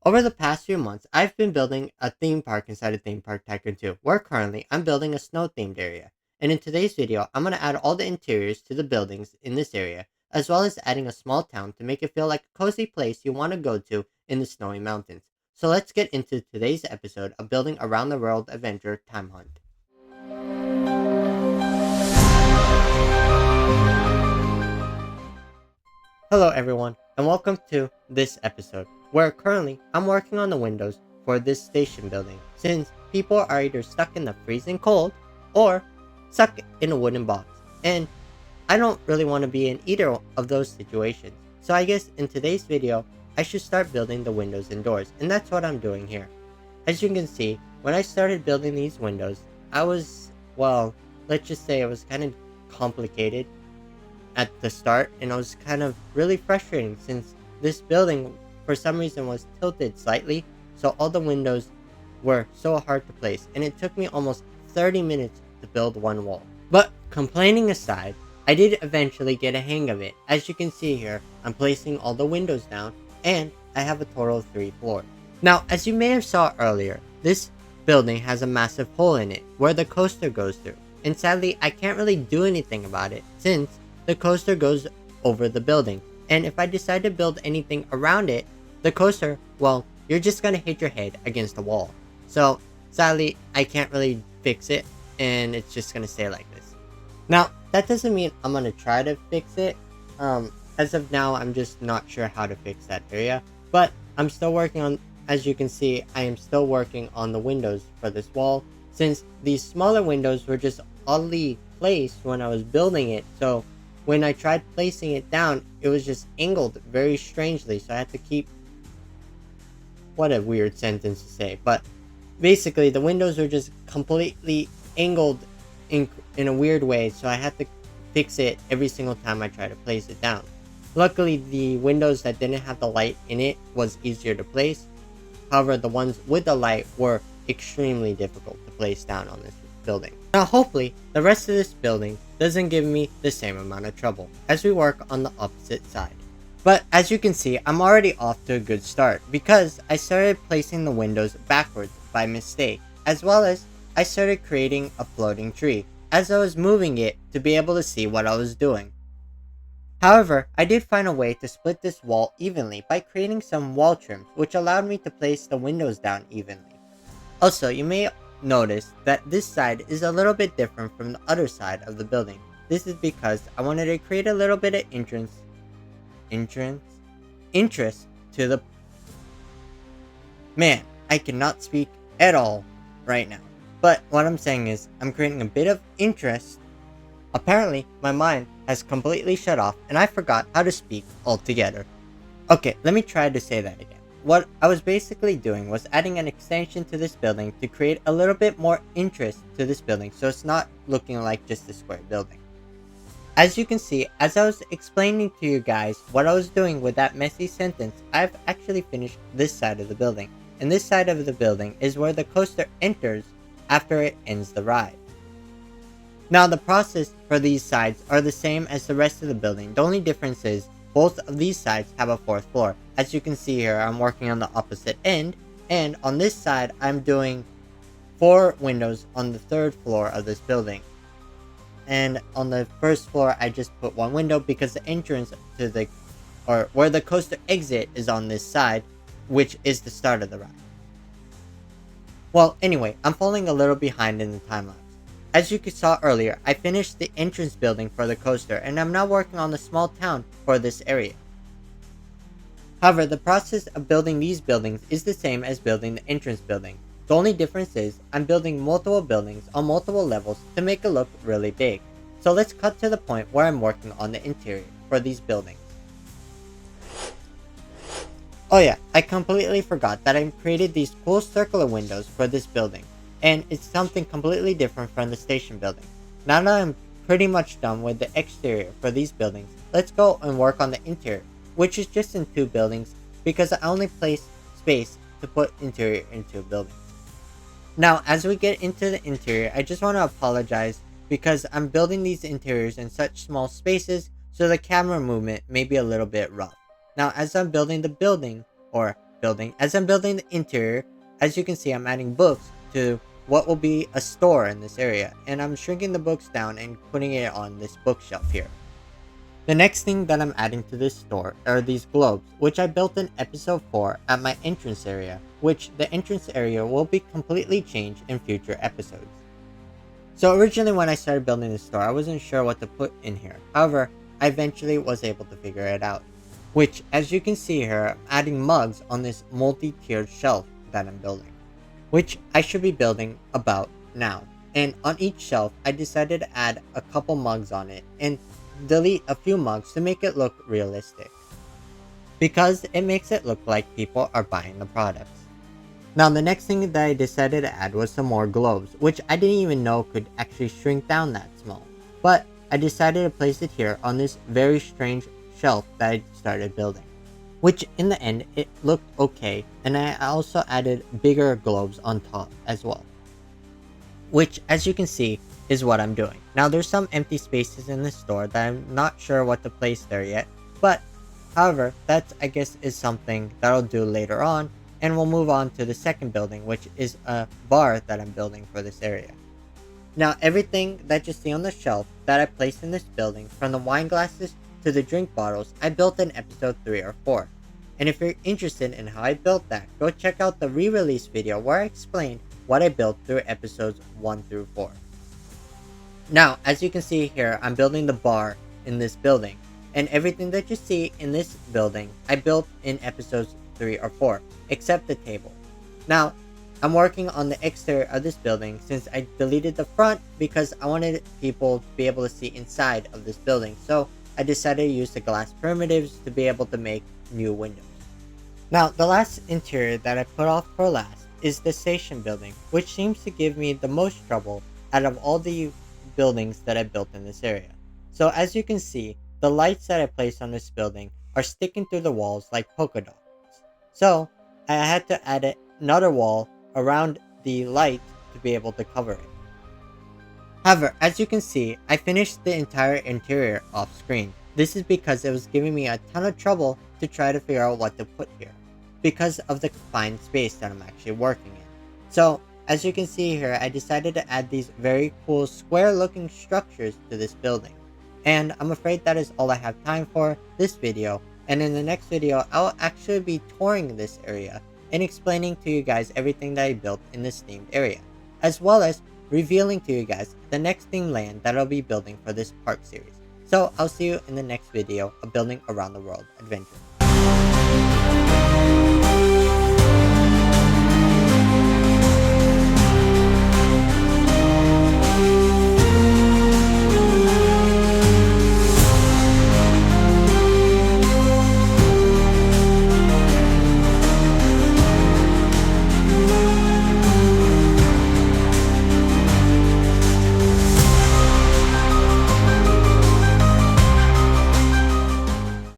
Over the past few months, I've been building a theme park inside of Theme Park Tycoon 2, where currently I'm building a snow-themed area. And in today's video, I'm going to add all the interiors to the buildings in this area, as well as adding a small town to make it feel like a cozy place you want to go to in the snowy mountains. So let's get into today's episode of building Around the World Adventure Time Hunt. Hello everyone, and welcome to this episode, where currently I'm working on the windows for this station building, since people are either stuck in the freezing cold, or stuck in a wooden box, and I don't really want to be in either of those situations. So I guess in today's video, I should start building the windows and doors, and that's what I'm doing here. As you can see, when I started building these windows, I was, well, let's just say it was kind of complicated at the start, and it was kind of really frustrating since this building for some reason was tilted slightly, so all the windows were so hard to place, and it took me almost 30 minutes to build one wall. But complaining aside, I did eventually get a hang of it. As you can see here, I'm placing all the windows down, and I have a total of 3 floors. Now, as you may have saw earlier, this building has a massive hole in it where the coaster goes through, and sadly I can't really do anything about it since the coaster goes over the building, and if I decide to build anything around it, the coaster, well, you're just gonna hit your head against the wall. So sadly, I can't really fix it, and it's just gonna stay like this. Now, that doesn't mean I'm gonna try to fix it. As of now, I'm just not sure how to fix that area, but I'm still working on, as you can see, I am still working on the windows for this wall, since these smaller windows were just oddly placed when I was building it, so when I tried placing it down, it was just angled very strangely, so I had to keep... What a weird sentence to say, but basically the windows were just completely angled in a weird way, so I had to fix it every single time I tried to place it down. Luckily, the windows that didn't have the light in it was easier to place. However, the ones with the light were extremely difficult to place down on this building. Now hopefully, the rest of this building doesn't give me the same amount of trouble as we work on the opposite side. But as you can see, I'm already off to a good start because I started placing the windows backwards by mistake, as well as I started creating a floating tree as I was moving it to be able to see what I was doing. However, I did find a way to split this wall evenly by creating some wall trims, which allowed me to place the windows down evenly. Also, you may notice that this side is a little bit different from the other side of the building. This is because I wanted to create a little bit of interest to the... Man, I cannot speak at all right now. But what I'm saying is, I'm creating a bit of interest. Apparently, my mind has completely shut off and I forgot how to speak altogether. Okay, let me try to say that again. What I was basically doing was adding an extension to this building to create a little bit more interest to this building, so it's not looking like just a square building. As you can see, as I was explaining to you guys what I was doing with that messy sentence, I've actually finished this side of the building. And this side of the building is where the coaster enters after it ends the ride. Now the process for these sides are the same as the rest of the building. The only difference is both of these sides have a 4th floor. As you can see here, I'm working on the opposite end, and on this side, I'm doing 4 windows on the 3rd floor of this building. And on the 1st floor, I just put 1 window because the entrance to the, or where the coaster exit is on this side, which is the start of the ride. Well, anyway, I'm falling a little behind in the time lapse. As you saw earlier, I finished the entrance building for the coaster, and I'm now working on the small town for this area. However, the process of building these buildings is the same as building the entrance building. The only difference is, I'm building multiple buildings on multiple levels to make it look really big. So let's cut to the point where I'm working on the interior for these buildings. Oh yeah, I completely forgot that I created these cool circular windows for this building. And it's something completely different from the station building. Now that I'm pretty much done with the exterior for these buildings, let's go and work on the interior, which is just in 2 buildings because I only place space to put interior into a building. Now, as we get into the interior, I just want to apologize because I'm building these interiors in such small spaces, so the camera movement may be a little bit rough. Now, as I'm building the building, or building, as I'm building the interior, as you can see, I'm adding books to what will be a store in this area, and I'm shrinking the books down and putting it on this bookshelf here. The next thing that I'm adding to this store are these globes, which I built in episode 4 at my entrance area, which the entrance area will be completely changed in future episodes. So originally when I started building this store, I wasn't sure what to put in here. However, I eventually was able to figure it out. Which, as you can see here, I'm adding mugs on this multi-tiered shelf that I'm building. Which I should be building about now. And on each shelf, I decided to add a couple mugs on it and delete a few mugs to make it look realistic. Because it makes it look like people are buying the products. Now the next thing that I decided to add was some more globes, which I didn't even know could actually shrink down that small. But I decided to place it here on this very strange shelf that I started building. Which in the end, it looked okay, and I also added bigger globes on top as well. Which, as you can see, is what I'm doing. Now there's some empty spaces in this store that I'm not sure what to place there yet, but however, that I guess is something that I'll do later on, and we'll move on to the second building, which is a bar that I'm building for this area. Now everything that you see on the shelf that I placed in this building, from the wine glasses to the drink bottles, I built in episode 3 or 4. And if you're interested in how I built that, go check out the re-release video where I explained what I built through episodes 1 through 4. Now, as you can see here, I'm building the bar in this building, and everything that you see in this building, I built in episodes 3 or 4, except the table. Now, I'm working on the exterior of this building since I deleted the front because I wanted people to be able to see inside of this building, so I decided to use the glass primitives to be able to make new windows. Now, the last interior that I put off for last is the station building, which seems to give me the most trouble out of all the buildings that I built in this area. So as you can see, the lights that I placed on this building are sticking through the walls like polka dots. So I had to add another wall around the light to be able to cover it. However, as you can see, I finished the entire interior off screen. This is because it was giving me a ton of trouble to try to figure out what to put here, because of the confined space that I'm actually working in. So, as you can see here, I decided to add these very cool square looking structures to this building. And I'm afraid that is all I have time for this video, and in the next video, I'll actually be touring this area and explaining to you guys everything that I built in this themed area, as well as revealing to you guys the next themed land that I'll be building for this park series. So I'll see you in the next video of Building Around the World Adventure.